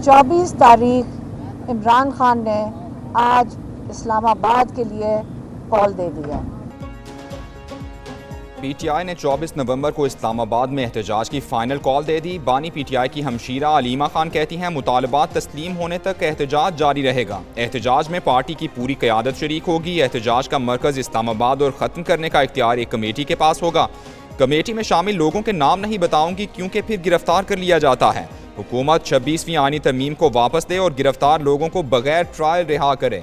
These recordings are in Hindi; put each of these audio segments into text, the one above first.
24 तारीख इमरान खान ने आज इस्लामाबाद के लिए कॉल दे दिया। पीटीआई ने 24 नवंबर को इस्लामाबाद में एहतजाज की फाइनल कॉल दे दी। बानी पीटीआई की हमशीरा अलीमा खान कहती हैं मुतालबात तस्लीम होने तक एहतजाज जारी रहेगा। एहतजाज में पार्टी की पूरी क़यादत शरीक होगी। एहतजाज का मरकज़ इस्लामाबाद और ख़त्म करने का इख्तियार एक कमेटी के पास होगा। कमेटी में शामिल लोगों के नाम नहीं बताऊंगी क्योंकि फिर गिरफ्तार कर लिया जाता है। हुकूमत 26वीं आईनी तरमीम को वापस दे और गिरफ्तार लोगों को बगैर ट्रायल रिहा करे।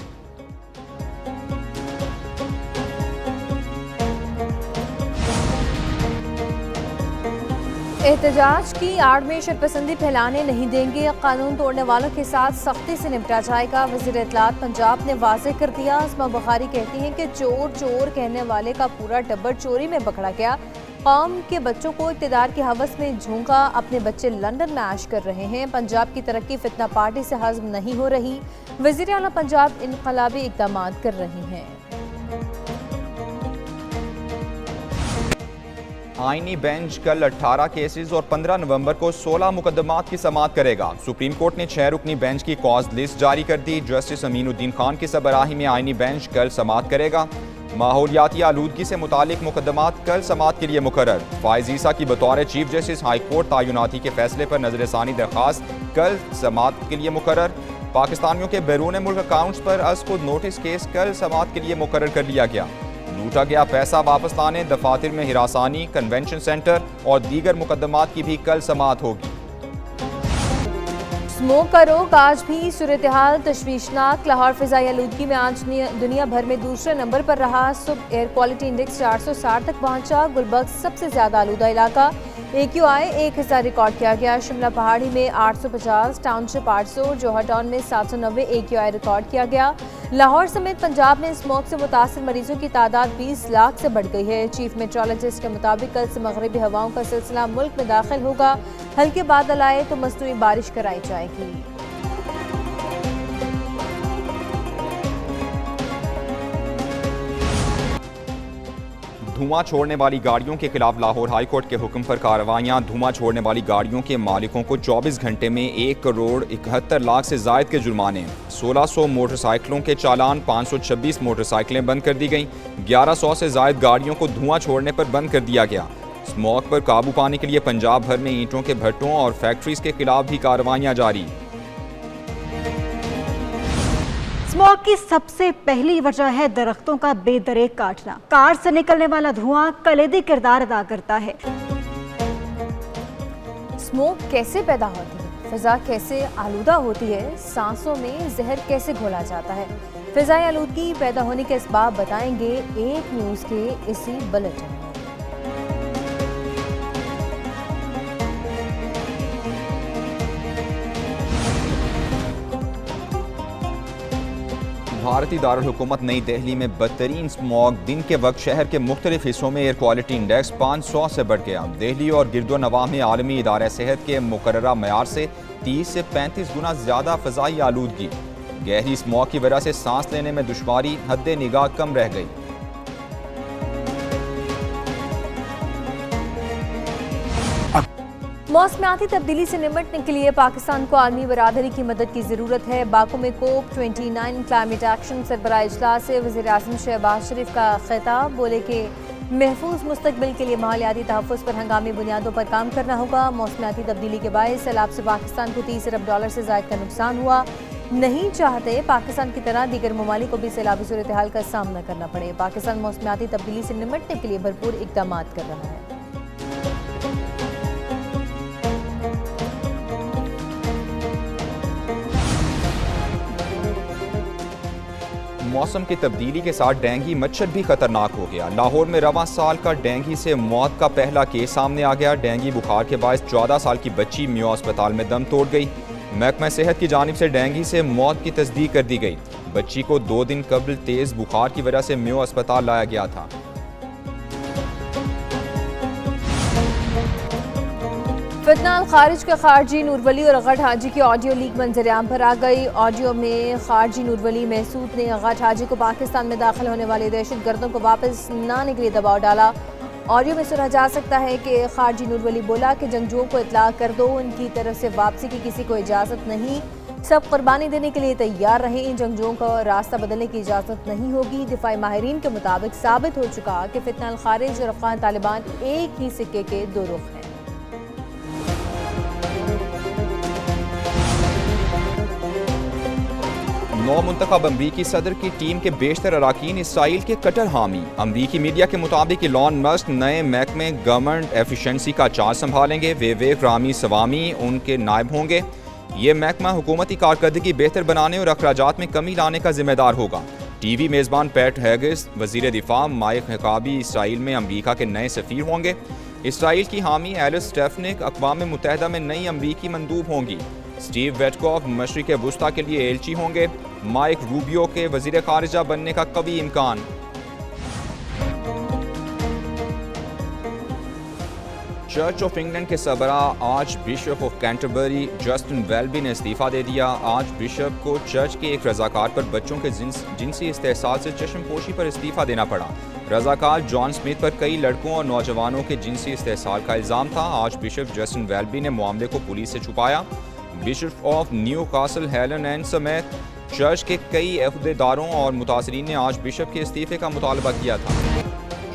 एहतजाज की आड़ में शरपसंदी फैलाने नहीं देंगे, कानून तोड़ने वालों के साथ सख्ती से निपटा जाएगा। वज़ीर इत्तलात पंजाब ने वाज़ेह कर दिया। अस्मा बुखारी कहती हैं कि चोर चोर कहने वाले का पूरा टब्बर चोरी में पकड़ा गया। कौम के बच्चों को इक़्तिदार की हवस में झोंका, अपने बच्चे लंदन में ऐश कर रहे हैं। पंजाब की तरक्की फितना पार्टी से हज़म नहीं हो रही। वज़ीर आला पंजाब इनकलाबी इक़दाम कर रही हैं। आईनी बेंच कल 18 केसेस और 15 नवंबर को 16 मुकदमात की समाअत करेगा। सुप्रीम कोर्ट ने 6 रुकनी बेंच की कॉज लिस्ट जारी कर दी। जस्टिस अमीनुद्दीन खान की सरबराही में आईनी बेंच कल समाअत करेगा। माहौलियाती आलूदगी से मुतालिक मुकदमात कल समाअत के लिए मुकर्रर। फाइज ईसा की बतौर चीफ जस्टिस हाई कोर्ट तायुनाती के फैसले पर नजरसानी दरख्वास्त कल समाअत के लिए मुकर्रर। पाकिस्तानियों के बैरून मुल्क अकाउंट्स पर अज़ नोटिस केस कल समाअत के लिए मुकर्रर कर लिया गया। लूटा गया पैसा वापस लाने, दफातर में हिरासानी, कन्वेंशन सेंटर और दीगर मुकदमात की भी कल समाअत होगी। स्मोक का रोग आज भी सूरत हाल तशवीशनाक। लाहौर फिजाई आलूदगी में आज दुनिया भर में दूसरे नंबर पर रहा। सुबह एयर क्वालिटी इंडेक्स 460 तक पहुंचा। गुलबर्ग सबसे ज्यादा आलूदा इलाका। AQI 1000 रिकॉर्ड किया गया। शिमला पहाड़ी में 850, टाउनशिप 800, जोहर टाउन में 790 AQI रिकॉर्ड किया गया। लाहौर समेत पंजाब में स्मोक से मुतासिर मरीजों की तादाद 20 लाख से बढ़ गई है। चीफ मेट्रोलॉजिस्ट के मुताबिक कल से मगरबी हवाओं का सिलसिला मुल्क में दाखिल होगा। हल्के बादल आए तो मसनूई बारिश कराई जाएगी। धुआं छोड़ने वाली गाड़ियों के खिलाफ लाहौर हाई कोर्ट के हुक्म पर कार्रवाइयां। धुआं छोड़ने वाली गाड़ियों के मालिकों को 24 घंटे में 1 करोड़ 71 लाख से जायद के जुर्माने। 1600 मोटरसाइकिलों के चालान, 526 मोटरसाइकिलें बंद कर दी गईं। 1100 से जायद गाड़ियों को धुआं छोड़ने पर बंद कर दिया गया। स्मोक पर काबू पाने के लिए पंजाब भर में ईंटों के भट्टों और फैक्ट्रीज के खिलाफ भी कार्रवाइयां जारी। स्मॉग की सबसे पहली वजह है दरख्तों का बेदरेक काटना। कार से निकलने वाला धुआं कलीदी किरदार अदा करता है। स्मोक कैसे पैदा होती है, फिजा कैसे आलूदा होती है, सांसों में जहर कैसे घोला जाता है, फिजाई आलूदगी पैदा होने के असबाब बताएंगे एक न्यूज़ के इसी बुलेटिन में। भारतीय दारुल हुकूमत नई दिल्ली में बदतरीन स्मॉग। दिन के वक्त शहर के मुख्तलिफ हिस्सों में एयर क्वालिटी इंडेक्स 500 से बढ़ गया। दिल्ली और गिरदो नवाह में आलमी इदारा सेहत के मुकर्ररा मयार से 30 से 35 गुना ज़्यादा फ़ज़ाई आलूदगी। गहरी स्मॉग की वजह से सांस लेने में दुश्वारी, हद्दे निगाह कम रह गई। मौसमियाती तब्दीली से निपटने के लिए पाकिस्तान को आलमी बरादरी की मदद की ज़रूरत है। बाकू में COP29 क्लाइमेट एक्शन सरबराह इजलास से वज़ीर आज़म शहबाज शरीफ का खिताब। बोले कि महफूज मुस्तकबिल के लिए माहौलियाती तहफ़्फ़ुज़ पर हंगामी बुनियादों पर काम करना होगा। मौसमियाती तब्दीली के बायस सैलाब से पाकिस्तान को $30 अरब से ज़ायद का नुकसान हुआ। नहीं चाहते पाकिस्तान की तरह दीगर ममालिक को भी सैलाबी सूरत हाल का सामना करना पड़े। पाकिस्तान मौसमियाती तब्दीली से निपटने के लिए भरपूर इक़दाम कर रहा है। मौसम की तब्दीली के साथ डेंगू मच्छर भी खतरनाक हो गया। लाहौर में रवां साल का डेंगू से मौत का पहला केस सामने आ गया। डेंगू बुखार के बायस 14 साल की बच्ची मियो अस्पताल में दम तोड़ गई। महकमा सेहत की जानिब से डेंगू से मौत की तस्दीक कर दी गई। बच्ची को 2 दिन कबल तेज बुखार की वजह से मियो अस्पताल लाया गया था। फितना खारिज के खारजी नूरवली और गट हाजी की ऑडियो लीक मंजरेआम पर आ गई। ऑडियो में खारजी नूरवली महसूद ने गट हाजी को पाकिस्तान में दाखिल होने वाले दहशत गर्दों को वापस न आने के लिए दबाव डाला। ऑडियो में सुना जा सकता है कि खारजी नूर वली बोला कि जंगजुओं को इतला कर दो, उनकी तरफ से वापसी की किसी को इजाज़त नहीं, सब कुर्बानी देने के लिए तैयार रहें, इन जंगजुओं को रास्ता बदलने की इजाज़त नहीं होगी। दिफाई माहिरीन के मुताबिक साबित हो चुका कि फितना अल खारिज और अफगान तालिबान एक ही सिक्के के दो रुख हैं। नौ मुंतखब अमरीकी सदर की टीम के बेशतर अराकीन इसराइल के कट्टर हामी। अमरीकी मीडिया के मुताबिक इलॉन मस्क नए महकमे गवर्नमेंट एफिशिएंसी का चार्ज संभालेंगे। वेवेक रामी सवामी उनके नायब होंगे। ये महकमा हुकूमती कारकर्दगी बेहतर बनाने और अखराजात में कमी लाने का जिम्मेदार होगा। टीवी मेज़बान पैट हेगिस वज़ीर दिफा माइक हकाबी इसराइल में अमरीका के नए सफ़ीर होंगे। इसराइल की हामी एलिस स्टेफनिक अक़वाम मुत्तहिदा में नई अमरीकी मंदूब होंगी। स्टीव वेटकॉफ मशरिक़ वुस्ता के लिए एलची होंगे। माइक रूबियो के वज़ीर ख़ारिजा बनने का कवी इम्कान। चर्च ऑफ इंग्लैंड के सरबरा archbishop of Canterbury Justin Welby ने इस्तीफ़ा दे दिया। आर्च बिशप को चर्च के एक रज़ाकार पर बच्चों के जिनसी इस्तेहसाल से चश्मपोशी पर इस्तीफ़ा देना पड़ा। रज़ाकार जॉन स्मिथ पर कई लड़कों और नौजवानों के जिनसी इस्तेहसाल का इल्ज़ाम था। आर्च बिशप जस्टिन वेल्बी ने मामले को पुलिस से छुपाया। Bishop of new castle Helen and समेत चर्च के कई अहदेदारों और मुतासरीन ने आर्च बिशप के इस्तीफ़े का मुतालबा किया था।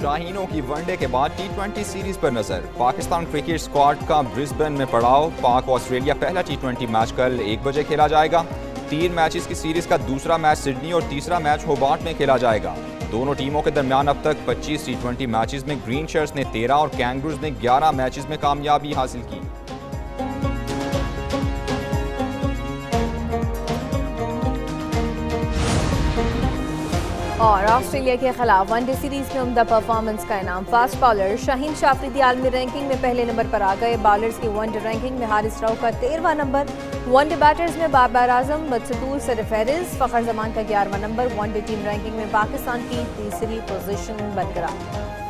शाहीनों की वनडे के बाद T20 सीरीज पर नजर। पाकिस्तान क्रिकेट स्क्वाड का ब्रिस्बेन में पड़ाव। पाक ऑस्ट्रेलिया पहला T20 मैच कल 1 बजे खेला जाएगा। 3 मैचेस की सीरीज का दूसरा मैच सिडनी और तीसरा मैच होबार्ट में खेला जाएगा। दोनों टीमों के दरमियान अब तक 25 T20 मैचेस में ग्रीन शर्ट्स ने 13 और कैंगरूज ने 11 मैचेस में कामयाबी हासिल की। और ऑस्ट्रेलिया के खिलाफ वनडे सीरीज में उम्दा परफॉर्मेंस का इनाम फास्ट बॉलर शाहीन शाफरीदी आलमी रैंकिंग में पहले नंबर पर आ गए। बॉलर्स की वनडे रैंकिंग में हारिस राव का 13वां नंबर, वनडे बैटर्स में बाबर आजम, बदसतूर, सरफहरिज, फ़खर जमान का 11वां नंबर। वनडे टीम रैंकिंग में पाकिस्तान की तीसरी पोजीशन बरकरार।